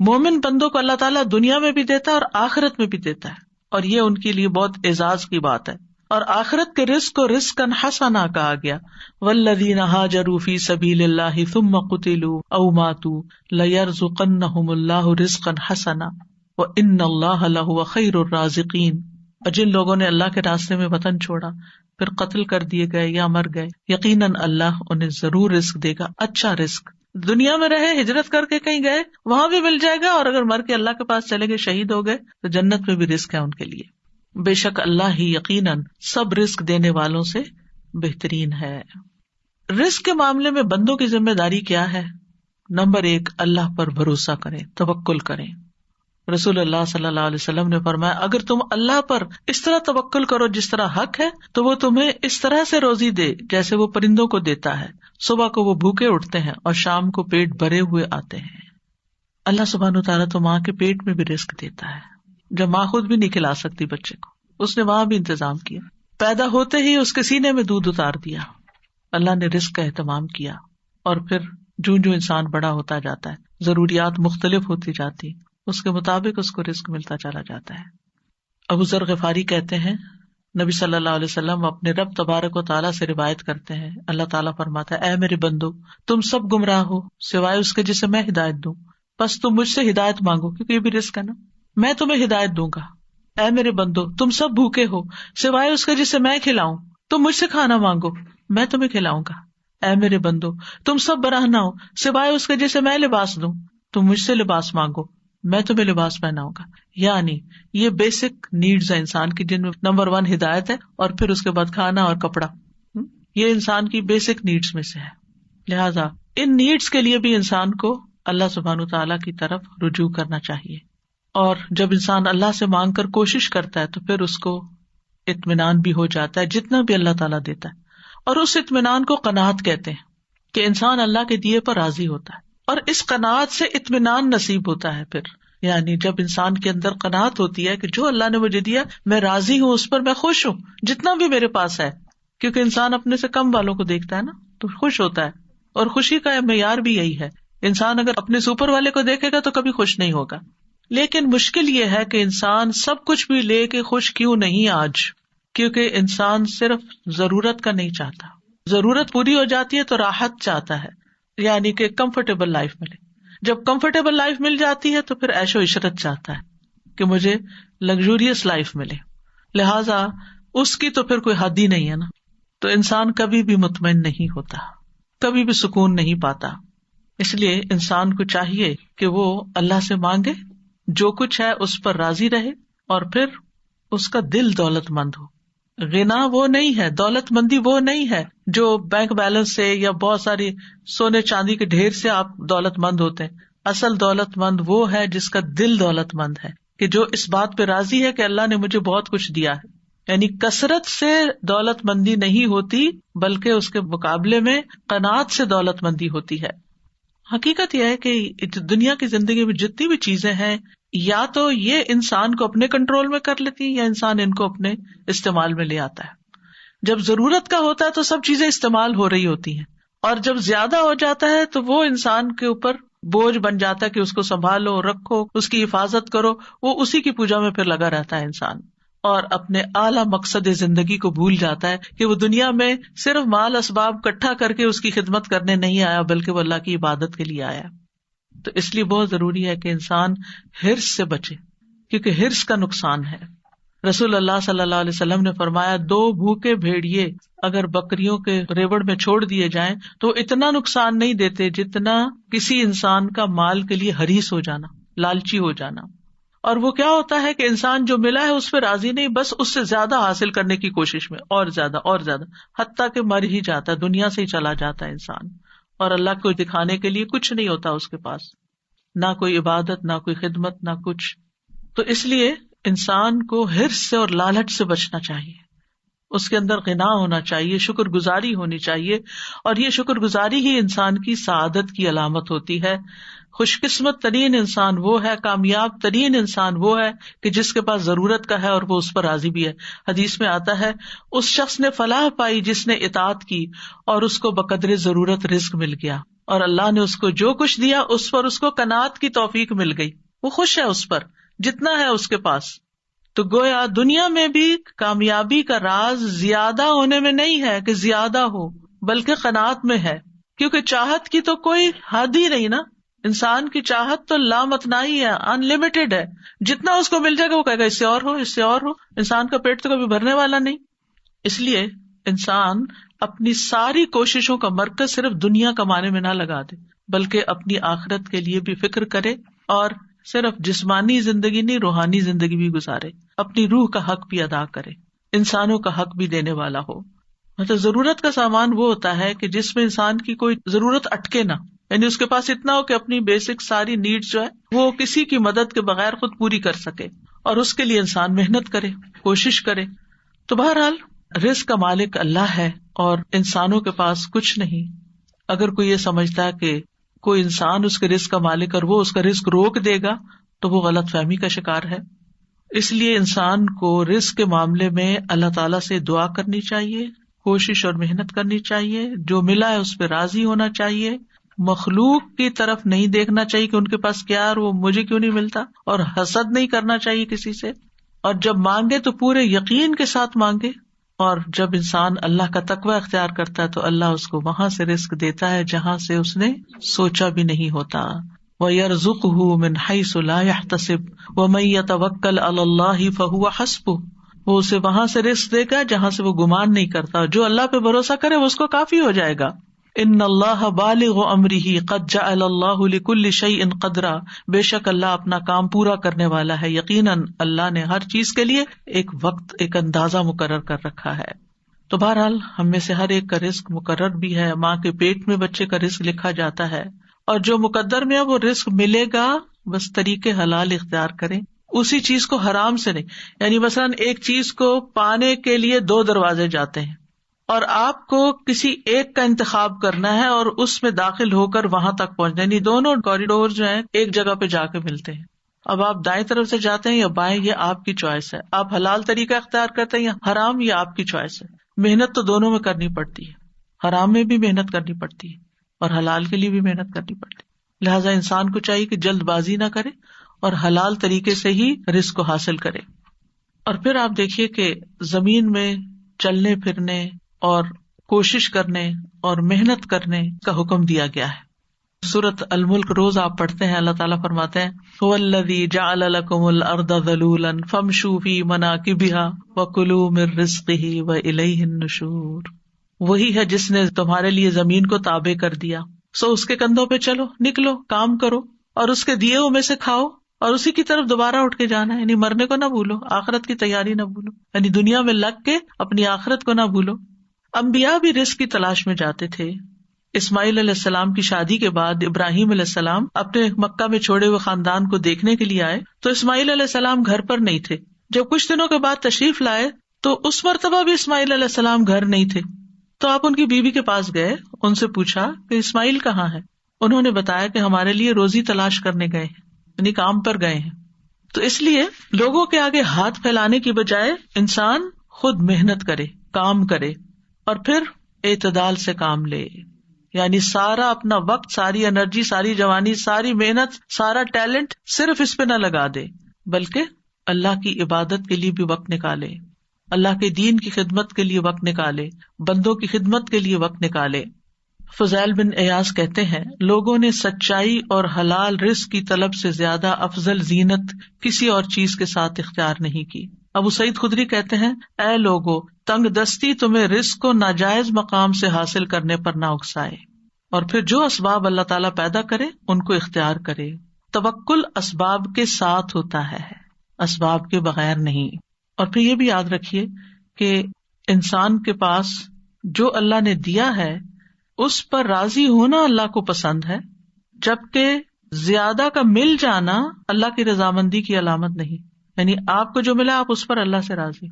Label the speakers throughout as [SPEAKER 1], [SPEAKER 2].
[SPEAKER 1] مومن بندوں کو اللہ تعالیٰ دنیا میں بھی دیتا ہے اور آخرت میں بھی دیتا ہے، اور یہ ان کے لیے بہت اعزاز کی بات ہے. اور آخرت کے رزق کو رزقا حسنا کہا گیا. والذین ہاجروا فی سبیل اللہ ثم قتلوا او ماتوا لیرزقنہم اللہ رزقا حسنا وان اللہ لہو خیر الرازقین. اور جن لوگوں نے اللہ کے راستے میں وطن چھوڑا پھر قتل کر دیے گئے یا مر گئے، یقیناً اللہ انہیں ضرور رزق دے گا، اچھا رزق. دنیا میں رہے، ہجرت کر کے کہیں گئے، وہاں بھی مل جائے گا، اور اگر مر کے اللہ کے پاس چلے گئے، شہید ہو گئے، تو جنت میں بھی رزق ہے ان کے لیے. بے شک اللہ ہی یقیناً سب رزق دینے والوں سے بہترین ہے. رزق کے معاملے میں بندوں کی ذمہ داری کیا ہے؟ نمبر 1، اللہ پر بھروسہ کریں، توکل کریں. رسول اللہ صلی اللہ علیہ وسلم نے فرمایا اگر تم اللہ پر اس طرح توکل کرو جس طرح حق ہے تو وہ تمہیں اس طرح سے روزی دے جیسے وہ پرندوں کو دیتا ہے. صبح کو وہ بھوکے اٹھتے ہیں اور شام کو پیٹ بھرے ہوئے آتے ہیں. اللہ سبحانہ وتعالیٰ تو ماں کے پیٹ میں بھی رزق دیتا ہے، جب ماں خود بھی نہیں کھلا سکتی بچے کو، اس نے وہاں بھی انتظام کیا. پیدا ہوتے ہی اس کے سینے میں دودھ اتار دیا، اللہ نے رزق کا اہتمام کیا. اور پھر جو انسان بڑا ہوتا جاتا ہے، ضروریات مختلف ہوتی جاتی، اس کے مطابق اس کو رزق ملتا چلا جاتا ہے. ابو ذر غفاری کہتے ہیں نبی صلی اللہ علیہ وسلم اپنے رب تبارک و تعالیٰ سے روایت کرتے ہیں، اللہ تعالیٰ فرماتا ہے اے میرے بندو تم سب گمراہ ہو سوائے اس کے جسے میں ہدایت دوں، بس تم مجھ سے ہدایت مانگو کیونکہ یہ بھی رزق ہے نا، میں تمہیں ہدایت دوں گا. اے میرے بندو تم سب بھوکے ہو سوائے اس کے جسے میں کھلاؤں، تم مجھ سے کھانا مانگو میں تمہیں کھلاؤں گا. اے میرے بندو تم سب برہنہ ہو سوائے اس کے جسے میں لباس دوں، تم مجھ سے لباس مانگو میں تمہیں لباس پہناؤں گا. یعنی یہ بیسک نیڈز ہے انسان کی، جن میں نمبر 1 ہدایت ہے، اور پھر اس کے بعد کھانا اور کپڑا. یہ انسان کی بیسک نیڈز میں سے ہے. لہذا ان نیڈز کے لیے بھی انسان کو اللہ سبحانہ تعالیٰ کی طرف رجوع کرنا چاہیے. اور جب انسان اللہ سے مانگ کر کوشش کرتا ہے تو پھر اس کو اطمینان بھی ہو جاتا ہے جتنا بھی اللہ تعالیٰ دیتا ہے. اور اس اطمینان کو قناعت کہتے ہیں کہ انسان اللہ کے دیے پر راضی ہوتا ہے، اور اس قناعت سے اطمینان نصیب ہوتا ہے. پھر یعنی جب انسان کے اندر قناعت ہوتی ہے کہ جو اللہ نے مجھے دیا میں راضی ہوں، اس پر میں خوش ہوں جتنا بھی میرے پاس ہے، کیونکہ انسان اپنے سے کم والوں کو دیکھتا ہے نا تو خوش ہوتا ہے. اور خوشی کا معیار بھی یہی ہے، انسان اگر اپنے سے اوپر والے کو دیکھے گا تو کبھی خوش نہیں ہوگا. لیکن مشکل یہ ہے کہ انسان سب کچھ بھی لے کے خوش کیوں نہیں آج، کیونکہ انسان صرف ضرورت کا نہیں چاہتا. ضرورت پوری ہو جاتی ہے تو راحت چاہتا ہے، یعنی کہ کمفرٹیبل لائف ملے. جب کمفرٹیبل لائف مل جاتی ہے تو پھر عیش و عشرت چاہتا ہے کہ مجھے لگژریس لائف ملے. لہذا اس کی تو پھر کوئی حد ہی نہیں ہے نا. تو انسان کبھی بھی مطمئن نہیں ہوتا، کبھی بھی سکون نہیں پاتا. اس لیے انسان کو چاہیے کہ وہ اللہ سے مانگے، جو کچھ ہے اس پر راضی رہے، اور پھر اس کا دل دولت مند ہو. غنا وہ نہیں ہے، دولت مندی وہ نہیں ہے جو بینک بیلنس سے یا بہت ساری سونے چاندی کے ڈھیر سے آپ دولت مند ہوتے ہیں. اصل دولت مند وہ ہے جس کا دل دولت مند ہے، کہ جو اس بات پہ راضی ہے کہ اللہ نے مجھے بہت کچھ دیا ہے. یعنی کثرت سے دولت مندی نہیں ہوتی، بلکہ اس کے مقابلے میں قناعت سے دولت مندی ہوتی ہے. حقیقت یہ ہے کہ دنیا کی زندگی میں جتنی بھی چیزیں ہیں، یا تو یہ انسان کو اپنے کنٹرول میں کر لیتی ہیں یا انسان ان کو اپنے استعمال میں لے آتا ہے. جب ضرورت کا ہوتا ہے تو سب چیزیں استعمال ہو رہی ہوتی ہیں، اور جب زیادہ ہو جاتا ہے تو وہ انسان کے اوپر بوجھ بن جاتا ہے کہ اس کو سنبھالو، رکھو، اس کی حفاظت کرو. وہ اسی کی پوجا میں پھر لگا رہتا ہے انسان، اور اپنے اعلیٰ مقصد زندگی کو بھول جاتا ہے کہ وہ دنیا میں صرف مال اسباب اکٹھا کر کے اس کی خدمت کرنے نہیں آیا، بلکہ وہ اللہ کی عبادت کے لیے آیا. تو اس لیے بہت ضروری ہے کہ انسان حرص سے بچے، کیونکہ حرص کا نقصان ہے. رسول اللہ صلی اللہ علیہ وسلم نے فرمایا 2 بھوکے بھیڑیے اگر بکریوں کے ریوڑ میں چھوڑ دیے جائیں تو اتنا نقصان نہیں دیتے جتنا کسی انسان کا مال کے لیے حریص ہو جانا، لالچی ہو جانا. اور وہ کیا ہوتا ہے کہ انسان جو ملا ہے اس پہ راضی نہیں، بس اس سے زیادہ حاصل کرنے کی کوشش میں، اور زیادہ اور زیادہ، حتیٰ کہ مر ہی جاتا ہے، دنیا سے ہی چلا جاتا ہے انسان. اور اللہ کو دکھانے کے لیے کچھ نہیں ہوتا اس کے پاس، نہ کوئی عبادت، نہ کوئی خدمت، نہ کچھ. تو اس لیے انسان کو حرص سے اور لالچ سے بچنا چاہیے. اس کے اندر غنا ہونا چاہیے، شکر گزاری ہونی چاہیے، اور یہ شکر گزاری ہی انسان کی سعادت کی علامت ہوتی ہے. خوش قسمت ترین انسان وہ ہے، کامیاب ترین انسان وہ ہے کہ جس کے پاس ضرورت کا ہے اور وہ اس پر راضی بھی ہے. حدیث میں آتا ہے اس شخص نے فلاح پائی جس نے اطاعت کی اور اس کو بقدر ضرورت رزق مل گیا. اور اللہ نے اس کو جو کچھ دیا اس پر اس کو قناعت کی توفیق مل گئی، وہ خوش ہے اس پر جتنا ہے اس کے پاس. تو گویا دنیا میں بھی کامیابی کا راز زیادہ ہونے میں نہیں ہے کہ زیادہ ہو، بلکہ قناعت میں ہے، کیونکہ چاہت کی تو کوئی حد ہی نہیں نا. انسان کی چاہت تو لامتناہی ہے، ان لمیٹڈ ہے. جتنا اس کو مل جائے گا وہ کہے گا اس سے اور ہو، اس سے اور ہو. انسان کا پیٹ تو کبھی بھرنے والا نہیں. اس لیے انسان اپنی ساری کوششوں کا مرکز صرف دنیا کمانے میں نہ لگا دے، بلکہ اپنی آخرت کے لیے بھی فکر کرے، اور صرف جسمانی زندگی نہیں، روحانی زندگی بھی گزارے، اپنی روح کا حق بھی ادا کرے، انسانوں کا حق بھی دینے والا ہو. مطلب ضرورت کا سامان وہ ہوتا ہے کہ جس میں انسان کی کوئی ضرورت اٹکے نہ، یعنی اس کے پاس اتنا ہو کہ اپنی بیسک ساری نیڈز جو ہے وہ کسی کی مدد کے بغیر خود پوری کر سکے، اور اس کے لیے انسان محنت کرے، کوشش کرے. تو بہرحال رزق کا مالک اللہ ہے اور انسانوں کے پاس کچھ نہیں. اگر کوئی یہ سمجھتا ہے کہ کوئی انسان اس کے رزق کا مالک اور وہ اس کا رزق روک دے گا تو وہ غلط فہمی کا شکار ہے. اس لیے انسان کو رزق کے معاملے میں اللہ تعالیٰ سے دعا کرنی چاہیے، کوشش اور محنت کرنی چاہیے، جو ملا ہے اس پہ راضی ہونا چاہیے، مخلوق کی طرف نہیں دیکھنا چاہیے کہ ان کے پاس کیا ہے اور وہ مجھے کیوں نہیں ملتا، اور حسد نہیں کرنا چاہیے کسی سے. اور جب مانگے تو پورے یقین کے ساتھ مانگے، اور جب انسان اللہ کا تقوی اختیار کرتا ہے تو اللہ اس کو وہاں سے رزق دیتا ہے جہاں سے اس نے سوچا بھی نہیں ہوتا. وَيَرْزُقْهُ مِنْ حَيْثُ لَا يَحْتَسِبُ وَمَن يَتَوَكَّلْ عَلَى اللَّهِ فَهُوَ حَسْبُهُ، وہ اسے وہاں سے رزق دے گا جہاں سے وہ گمان نہیں کرتا. جو اللہ پہ بھروسہ کرے وہ اس کو کافی ہو جائے گا. ان اللہ بالغ امرہ قد جعل اللہ لکل شیء قدرا، بے شک اللہ اپنا کام پورا کرنے والا ہے، یقیناً اللہ نے ہر چیز کے لیے ایک وقت، ایک اندازہ مقرر کر رکھا ہے. تو بہرحال ہم میں سے ہر ایک کا رزق مقرر بھی ہے. ماں کے پیٹ میں بچے کا رزق لکھا جاتا ہے، اور جو مقدر میں ہے وہ رزق ملے گا، بس طریقے حلال اختیار کریں، اسی چیز کو حرام سے نہیں. یعنی مثلاً ایک چیز کو پانے کے لیے 2 دروازے جاتے ہیں، اور آپ کو کسی ایک کا انتخاب کرنا ہے اور اس میں داخل ہو کر وہاں تک پہنچنا، یعنی دونوں کوریڈور جو ہیں ایک جگہ پہ جا کے ملتے ہیں. اب آپ دائیں طرف سے جاتے ہیں یا بائیں، یہ آپ کی چوائس ہے. آپ حلال طریقہ اختیار کرتے ہیں یا حرام، یہ آپ کی چوائس ہے. محنت تو دونوں میں کرنی پڑتی ہے، حرام میں بھی محنت کرنی پڑتی ہے اور حلال کے لیے بھی محنت کرنی پڑتی ہے. لہٰذا انسان کو چاہیے کہ جلد بازی نہ کرے اور حلال طریقے سے ہی رزق کو حاصل کرے. اور پھر آپ دیکھیے کہ زمین میں چلنے پھرنے اور کوشش کرنے اور محنت کرنے کا حکم دیا گیا ہے. سورۃ الملک روز آپ پڑھتے ہیں، اللہ تعالیٰ فرماتے ہیں هو الذی جعل لکم الارض ذلولا فامشوا فی مناکبها وکلوا من رزقہ والیہ النشور. وہی ہے جس نے تمہارے لیے زمین کو تابع کر دیا، سو اس کے کندھوں پہ چلو، نکلو، کام کرو اور اس کے دیے ہوئے میں سے کھاؤ، اور اسی کی طرف دوبارہ اٹھ کے جانا ہے. یعنی مرنے کو نہ بھولو، آخرت کی تیاری نہ بھولو، یعنی دنیا میں لگ کے اپنی آخرت کو نہ بھولو. انبیاء بھی رزق کی تلاش میں جاتے تھے. اسماعیل علیہ السلام کی شادی کے بعد ابراہیم علیہ السلام اپنے مکہ میں چھوڑے ہوئے خاندان کو دیکھنے کے لیے آئے تو اسماعیل علیہ السلام گھر پر نہیں تھے. جب کچھ دنوں کے بعد تشریف لائے تو اس مرتبہ بھی اسماعیل علیہ السلام گھر نہیں تھے. تو آپ ان کی بیوی کے پاس گئے، ان سے پوچھا کہ اسماعیل کہاں ہے؟ انہوں نے بتایا کہ ہمارے لیے روزی تلاش کرنے گئے ہیں، یعنی کام پر گئے ہیں. تو اس لیے لوگوں کے آگے ہاتھ پھیلانے کی بجائے انسان خود محنت کرے، کام کرے، اور پھر اعتدال سے کام لے. یعنی سارا اپنا وقت، ساری انرجی، ساری جوانی، ساری محنت، سارا ٹیلنٹ صرف اس پہ نہ لگا دے، بلکہ اللہ کی عبادت کے لیے بھی وقت نکالے، اللہ کے دین کی خدمت کے لیے وقت نکالے، بندوں کی خدمت کے لیے وقت نکالے. فضیل بن ایاز کہتے ہیں لوگوں نے سچائی اور حلال رزق کی طلب سے زیادہ افضل زینت کسی اور چیز کے ساتھ اختیار نہیں کی. ابو سعید خدری کہتے ہیں اے لوگو، تنگ دستی تمہیں رزق کو ناجائز مقام سے حاصل کرنے پر نہ اکسائے، اور پھر جو اسباب اللہ تعالیٰ پیدا کرے ان کو اختیار کرے. توکل اسباب کے ساتھ ہوتا ہے، اسباب کے بغیر نہیں. اور پھر یہ بھی یاد رکھیے کہ انسان کے پاس جو اللہ نے دیا ہے اس پر راضی ہونا اللہ کو پسند ہے، جبکہ زیادہ کا مل جانا اللہ کی رضامندی کی علامت نہیں. یعنی آپ کو جو ملا آپ اس پر اللہ سے راضی،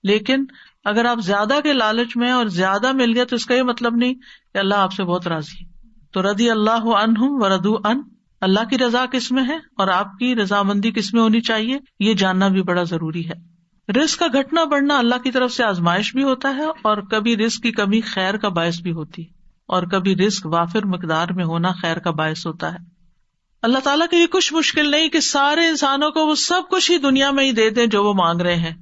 [SPEAKER 1] لیکن اگر آپ زیادہ کے لالچ میں اور زیادہ مل گیا تو اس کا یہ مطلب نہیں کہ اللہ آپ سے بہت راضی ہے. تو رضی اللہ عنہم ورضوا عنہ، اللہ کی رضا کس میں ہے اور آپ کی رضامندی کس میں ہونی چاہیے، یہ جاننا بھی بڑا ضروری ہے. رزق کا گھٹنا بڑھنا اللہ کی طرف سے آزمائش بھی ہوتا ہے، اور کبھی رزق کی کمی خیر کا باعث بھی ہوتی ہے. اور کبھی رزق وافر مقدار میں ہونا خیر کا باعث ہوتا ہے۔ اللہ تعالیٰ کے لیے کچھ مشکل نہیں کہ سارے انسانوں کو وہ سب کچھ ہی دنیا میں ہی دے دیں جو وہ مانگ رہے ہیں،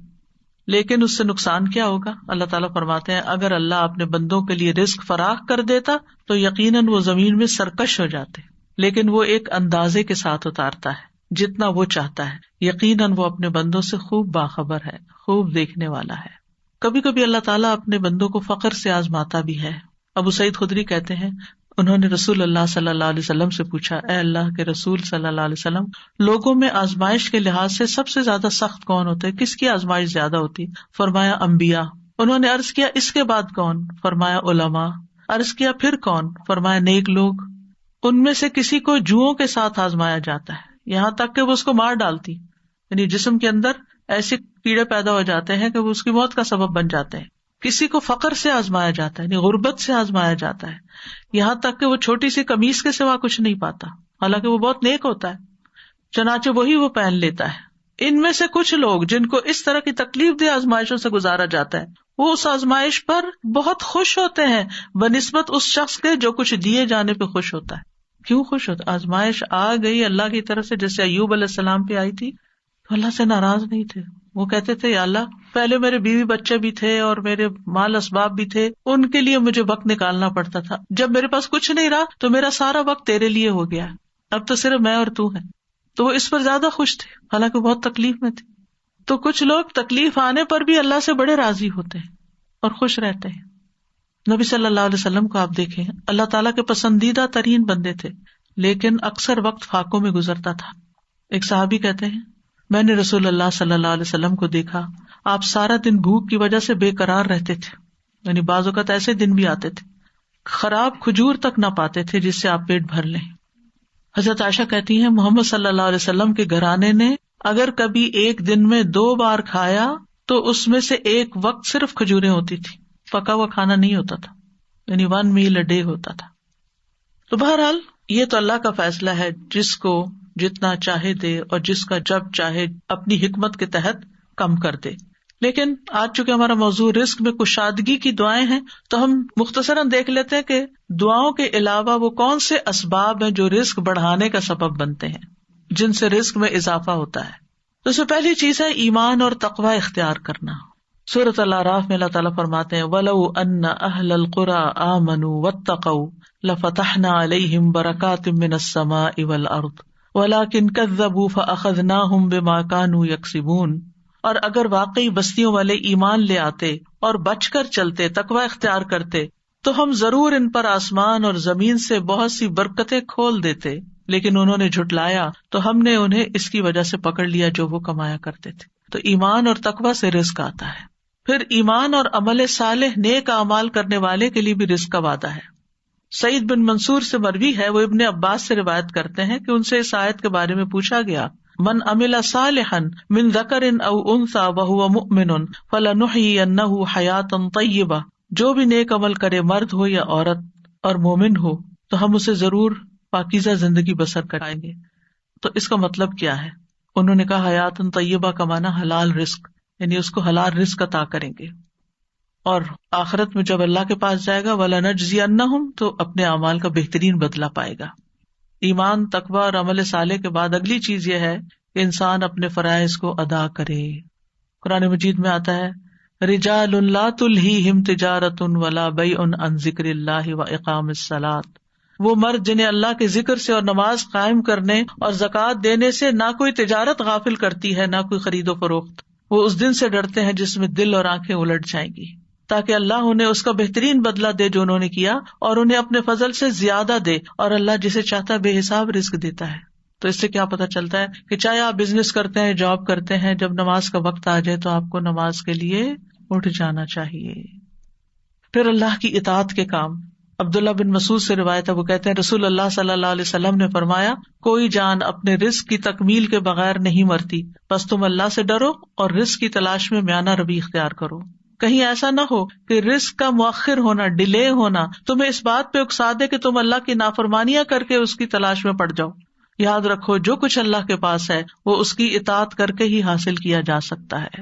[SPEAKER 1] لیکن اس سے نقصان کیا ہوگا؟ اللہ تعالیٰ فرماتے ہیں اگر اللہ اپنے بندوں کے لیے رزق فراخ کر دیتا تو یقیناً وہ زمین میں سرکش ہو جاتے، لیکن وہ ایک اندازے کے ساتھ اتارتا ہے جتنا وہ چاہتا ہے، یقیناً وہ اپنے بندوں سے خوب باخبر ہے، خوب دیکھنے والا ہے۔ کبھی کبھی اللہ تعالیٰ اپنے بندوں کو فقر سے آزماتا بھی ہے۔ ابو سعید خدری کہتے ہیں انہوں نے رسول اللہ صلی اللہ علیہ وسلم سے پوچھا، اے اللہ کے رسول صلی اللہ علیہ وسلم، لوگوں میں آزمائش کے لحاظ سے سب سے زیادہ سخت کون ہوتے، کس کی آزمائش زیادہ ہوتی؟ فرمایا انبیاء۔ انہوں نے عرض کیا اس کے بعد کون؟ فرمایا علماء۔ عرض کیا پھر کون؟ فرمایا نیک لوگ۔ ان میں سے کسی کو جوؤں کے ساتھ آزمایا جاتا ہے یہاں تک کہ وہ اس کو مار ڈالتی، یعنی جسم کے اندر ایسے کیڑے پیدا ہو جاتے ہیں کہ وہ اس کی موت کا سبب بن جاتے ہیں۔ کسی کو فقر سے آزمایا جاتا ہے، یعنی غربت سے آزمایا جاتا ہے یہاں تک کہ وہ چھوٹی سی قمیص کے سوا کچھ نہیں پاتا، حالانکہ وہ بہت نیک ہوتا ہے، چنانچہ وہی وہ پہن لیتا ہے۔ ان میں سے کچھ لوگ جن کو اس طرح کی تکلیف دہ آزمائشوں سے گزارا جاتا ہے وہ اس آزمائش پر بہت خوش ہوتے ہیں بنسبت اس شخص کے جو کچھ دیے جانے پہ خوش ہوتا ہے۔ کیوں خوش ہوتا؟ آزمائش آ گئی اللہ کی طرف سے، جیسے ایوب علیہ السلام پہ آئی تھی تو اللہ سے ناراض نہیں تھے، وہ کہتے تھے یا اللہ پہلے میرے بیوی بچے بھی تھے اور میرے مال اسباب بھی تھے، ان کے لیے مجھے وقت نکالنا پڑتا تھا، جب میرے پاس کچھ نہیں رہا تو میرا سارا وقت تیرے لیے ہو گیا، اب تو صرف میں اور تو ہیں۔ تو وہ اس پر زیادہ خوش تھے حالانکہ بہت تکلیف میں تھے۔ تو کچھ لوگ تکلیف آنے پر بھی اللہ سے بڑے راضی ہوتے ہیں اور خوش رہتے ہیں۔ نبی صلی اللہ علیہ وسلم کو آپ دیکھیں، اللہ تعالیٰ کے پسندیدہ ترین بندے تھے، لیکن اکثر وقت فاقوں میں گزرتا تھا۔ ایک صحابی کہتے ہیں میں نے رسول اللہ صلی اللہ علیہ وسلم کو دیکھا، آپ سارا دن بھوک کی وجہ سے بے قرار رہتے تھے، یعنی بعض اوقات ایسے دن بھی آتے تھے خراب کھجور تک نہ پاتے تھے جس سے آپ پیٹ بھر لیں۔ حضرت عائشہ کہتی ہیں محمد صلی اللہ علیہ وسلم کے گھرانے نے اگر کبھی ایک دن میں 2 بار کھایا تو اس میں سے ایک وقت صرف کھجوریں ہوتی تھی، پکا ہوا کھانا نہیں ہوتا تھا، یعنی 1 meal a day ہوتا تھا۔ تو بہرحال یہ تو اللہ کا فیصلہ ہے، جس کو جتنا چاہے دے اور جس کا جب چاہے اپنی حکمت کے تحت کم کر دے۔ لیکن آج چونکہ ہمارا موضوع رزق میں کشادگی کی دعائیں ہیں تو ہم مختصراً دیکھ لیتے ہیں کہ دعاؤں کے علاوہ وہ کون سے اسباب ہیں جو رزق بڑھانے کا سبب بنتے ہیں، جن سے رزق میں اضافہ ہوتا ہے۔ تو اس میں پہلی چیز ہے ایمان اور تقوی اختیار کرنا۔ سورۃ الاعراف میں اللہ تعالیٰ فرماتے ہیں وَلَوْ أَنَّ أَهْلَ الْقُرَىٰ آمَنُوا وَاتَّقَوْا لَفَتَحْنَا عَلَيْهِمْ بَرَكَاتٍ مِّنَ السَّمَاءِ وَالْأَرْضِ وَلَٰكِنْ كَذَّبُوا فَأَخَذْنَاهُمْ بِمَا كَانُوا يَكْسِبُونَ۔ اور اگر واقعی بستیوں والے ایمان لے آتے اور بچ کر چلتے، تقوی اختیار کرتے، تو ہم ضرور ان پر آسمان اور زمین سے بہت سی برکتیں کھول دیتے، لیکن انہوں نے جھٹلایا تو ہم نے انہیں اس کی وجہ سے پکڑ لیا جو وہ کمایا کرتے تھے۔ تو ایمان اور تقوی سے رزق آتا ہے۔ پھر ایمان اور عمل صالح نیک اعمال کرنے والے کے لیے بھی رزق کا وعدہ ہے۔ سعید بن منصور سے مروی ہے، وہ ابن عباس سے روایت کرتے ہیں کہ ان سے اس آیت کے بارے میں پوچھا گیا من عمل صالحا من ذکر او انثى وهو مؤمن فلنحيينه حیاتا طیبہ، جو بھی نیک عمل کرے مرد ہو یا عورت اور مومن ہو تو ہم اسے ضرور پاکیزہ زندگی بسر کرائیں گے۔ تو اس کا مطلب کیا ہے؟ انہوں نے کہا حیاتا طیبہ کا معنی حلال رزق، یعنی اس کو حلال رزق عطا کریں گے، اور آخرت میں جب اللہ کے پاس جائے گا وَلَنَجْزِيَنَّهُمْ تو اپنے اعمال کا بہترین بدلہ پائے گا۔ ایمان، تقوی اور عمل صالح کے بعد اگلی چیز یہ ہے کہ انسان اپنے فرائض کو ادا کرے۔ قرآن مجید میں آتا ہے رجال لا تلہیہم تجارت ولا بیع عن ذکر اللہ واقام الصلاۃ، وہ مرد جنہیں اللہ کے ذکر سے اور نماز قائم کرنے اور زکوٰۃ دینے سے نہ کوئی تجارت غافل کرتی ہے، نہ کوئی خرید و فروخت۔ وہ اس دن سے ڈرتے ہیں جس میں دل اور آنکھیں الٹ جائیں گی، تاکہ اللہ انہیں اس کا بہترین بدلہ دے جو انہوں نے کیا، اور انہیں اپنے فضل سے زیادہ دے، اور اللہ جسے چاہتا ہے بے حساب رزق دیتا ہے۔ تو اس سے کیا پتہ چلتا ہے کہ چاہے آپ بزنس کرتے ہیں، جاب کرتے ہیں، جب نماز کا وقت آ جائے تو آپ کو نماز کے لیے اٹھ جانا چاہیے۔ پھر اللہ کی اطاعت کے کام۔ عبداللہ بن مسعود سے روایت ہے، وہ کہتے ہیں رسول اللہ صلی اللہ علیہ وسلم نے فرمایا کوئی جان اپنے رزق کی تکمیل کے بغیر نہیں مرتی، بس تم اللہ سے ڈرو اور رزق کی تلاش میں میانہ روی اختیار کرو۔ کہیں ایسا نہ ہو کہ رزق کا مؤخر ہونا، ڈیلے ہونا تمہیں اس بات پہ اکسا دے کہ تم اللہ کی نافرمانیاں کر کے اس کی تلاش میں پڑ جاؤ۔ یاد رکھو جو کچھ اللہ کے پاس ہے وہ اس کی اطاعت کر کے ہی حاصل کیا جا سکتا ہے۔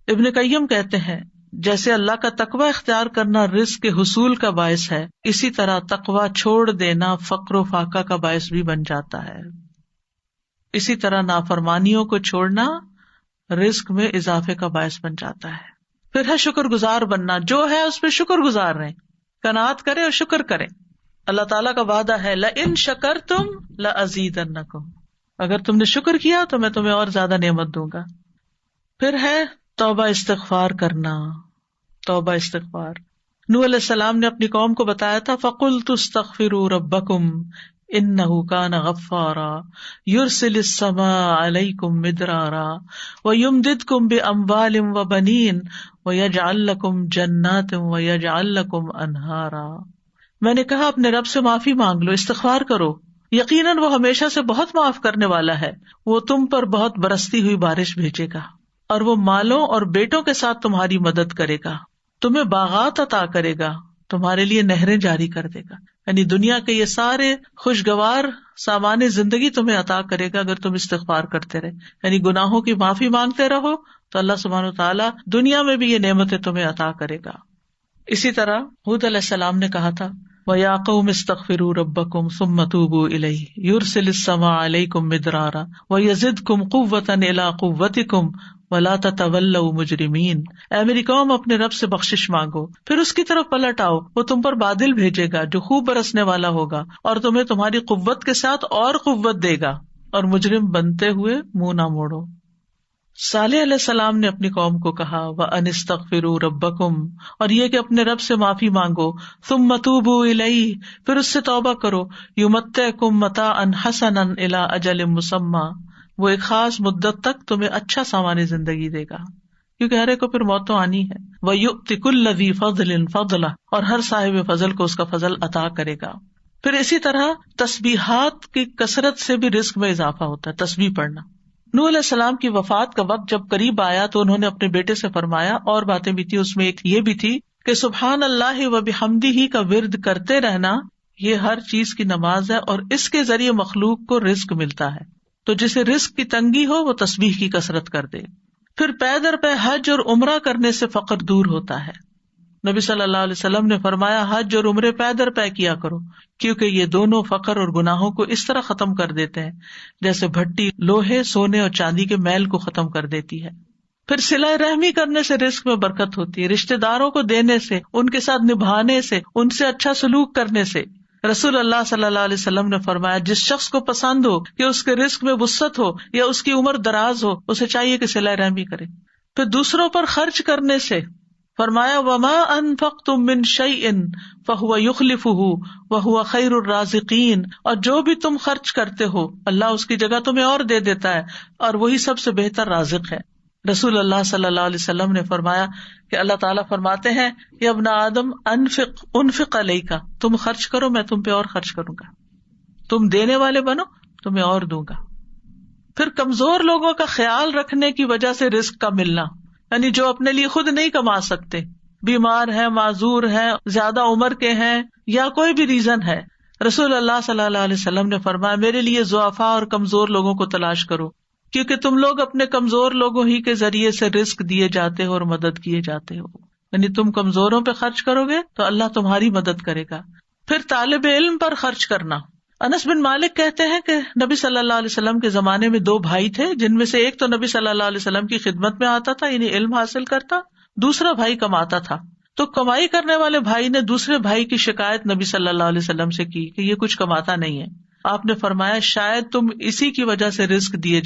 [SPEAKER 1] ابن قیم کہتے ہیں جیسے اللہ کا تقوی اختیار کرنا رزق کے حصول کا باعث ہے، اسی طرح تقوی چھوڑ دینا فقر و فاقہ کا باعث بھی بن جاتا ہے. اسی طرح نافرمانیوں کو چھوڑنا رزق میں اضافے کا باعث بن جاتا ہے. پھر ہے شکر گزار بننا، جو ہے اس پہ شکر گزار رہیں، قناعت کریں اور شکر کریں. اللہ تعالیٰ کا وعدہ ہے لئن شکرتم لازیدنکم، اگر تم نے شکر کیا تو میں تمہیں اور زیادہ نعمت دوں گا. پھر ہے توبہ استغفار کرنا. توبہ استغفار، نوح علیہ السلام نے اپنی قوم کو بتایا تھا فَقُلْتُ اسْتَغْفِرُوا رَبَّكُمْ إِنَّهُ كَانَ غَفَّارًا يُرْسِلِ السَّمَاءَ عَلَيْكُمْ مِدْرَارًا وَيُمْدِدْكُمْ بِأَمْوَالٍ وَبَنِينَ وَيَجْعَلْ لَكُمْ جَنَّاتٍ وَيَجْعَلْ لَكُمْ أَنْهَارًا. میں نے کہا اپنے رب سے معافی مانگ لو، استغفار کرو، یقیناً وہ ہمیشہ سے بہت معاف کرنے والا ہے، وہ تم پر بہت برستی ہوئی بارش بھیجے گا، اور وہ مالوں اور بیٹوں کے ساتھ تمہاری مدد کرے گا، تمہیں باغات عطا کرے گا، تمہارے لیے نہریں جاری کر دے گا. یعنی دنیا کے یہ سارے خوشگوار سامان زندگی تمہیں عطا کرے گا اگر تم استغفار کرتے رہے. یعنی گناہوں کی معافی مانگتے رہو تو اللہ سبحانہ وتعالیٰ دنیا میں بھی یہ نعمتیں تمہیں عطا کرے گا. اسی طرح ہود علیہ السلام نے کہا تھا وَيَا قَوْمِ اسْتَغْفِرُوا رَبَّكُمْ ثُمَّ تُوبُوا إِلَيْهِ يُرْسِلِ السَّمَاءَ عَلَيْكُمْ مِدْرَارًا وَيَزِدْكُمْ قُوَّةً إِلَىٰ قُوَّتِكُمْ وَلَا تَتَوَلَّوْا مُجْرِمِينَ. اے میری قوم اپنے رب سے بخشش مانگو، پھر اس کی طرف پلٹ آؤ، وہ تم پر بادل بھیجے گا جو خوب برسنے والا ہوگا، اور تمہیں تمہاری قوت کے ساتھ اور قوت دے گا، اور مجرم بنتے ہوئے منہ نہ موڑو. صالح علیہ السلام نے اپنی قوم کو کہا وَأَنِ اسْتَغْفِرُوا رَبَّكُمْ، اور یہ کہ اپنے رب سے معافی مانگو، ثُمَّ تُوبُوا إِلَيْهِ، پھر اس سے توبہ کرو، يُمَتِّعْكُمْ مَتَاعًا حَسَنًا إِلَىٰ أَجَلٍ مُّسَمًّى، وہ ایک خاص مدت تک تمہیں اچھا سامان زندگی دے گا، کیونکہ ہر ایک کو پھر موت تو آنی ہے. وَيُؤْتِ كُلَّ ذِي فَضْلٍ فَضْلَهُ، اور ہر صاحب فضل کو اس کا فضل عطا کرے گا. پھر اسی طرح تسبیحات کی کثرت سے بھی رزق میں اضافہ ہوتا ہے، تسبیح پڑھنا. نوح علیہ السلام کی وفات کا وقت جب قریب آیا تو انہوں نے اپنے بیٹے سے فرمایا، اور باتیں بھی تھی، اس میں ایک یہ بھی تھی کہ سبحان اللہ و بحمدہ کا ورد کرتے رہنا، یہ ہر چیز کی نماز ہے، اور اس کے ذریعے مخلوق کو رزق ملتا ہے. تو جسے رزق کی تنگی ہو وہ تسبیح کی کثرت کر دے. پھر پے در پے حج اور عمرہ کرنے سے فقر دور ہوتا ہے. نبی صلی اللہ علیہ وسلم نے فرمایا حج اور عمرے پے در پے کیا کرو، کیونکہ یہ دونوں فقر اور گناہوں کو اس طرح ختم کر دیتے ہیں جیسے بھٹی لوہے، سونے اور چاندی کے میل کو ختم کر دیتی ہے. پھر صلہ رحمی کرنے سے رزق میں برکت ہوتی ہے، رشتہ داروں کو دینے سے، ان کے ساتھ نبھانے سے، ان سے اچھا سلوک کرنے سے. رسول اللہ صلی اللہ علیہ وسلم نے فرمایا جس شخص کو پسند ہو کہ اس کے رزق میں وسعت ہو یا اس کی عمر دراز ہو، اسے چاہیے کہ صلہ رحمی کرے. پھر دوسروں پر خرچ کرنے سے فرمایا وما انفقتم من شیء فهو يخلفه وهو خیر الرازقین، اور جو بھی تم خرچ کرتے ہو اللہ اس کی جگہ تمہیں اور دے دیتا ہے، اور وہی سب سے بہتر رازق ہے. رسول اللہ صلی اللہ علیہ وسلم نے فرمایا کہ اللہ تعالیٰ فرماتے ہیں کہ ابن آدم انفق علیک، تم خرچ کرو میں تم پہ اور خرچ کروں گا، تم دینے والے بنو تمہیں اور دوں گا. پھر کمزور لوگوں کا خیال رکھنے کی وجہ سے رزق کا ملنا، یعنی جو اپنے لیے خود نہیں کما سکتے، بیمار ہیں، معذور ہیں، زیادہ عمر کے ہیں، یا کوئی بھی ریزن ہے، رسول اللہ صلی اللہ علیہ وسلم نے فرمایا میرے لیے ضعفاء اور کمزور لوگوں کو تلاش کرو، کیونکہ تم لوگ اپنے کمزور لوگوں ہی کے ذریعے سے رزق دیے جاتے ہو اور مدد کیے جاتے ہو. یعنی تم کمزوروں پہ خرچ کرو گے تو اللہ تمہاری مدد کرے گا. پھر طالب علم پر خرچ کرنا. انس بن مالک کہتے ہیں کہ نبی صلی اللہ علیہ وسلم کے زمانے میں 2 بھائی تھے، جن میں سے ایک تو نبی صلی اللہ علیہ وسلم کی خدمت میں آتا تھا، یعنی علم حاصل کرتا، دوسرا بھائی کماتا تھا. تو کمائی کرنے والے بھائی نے دوسرے بھائی کی شکایت نبی صلی اللہ علیہ وسلم سے کی کہ یہ کچھ کماتا نہیں ہے. آپ نے فرمایا شاید تم اسی کی وجہ سے رزق دیے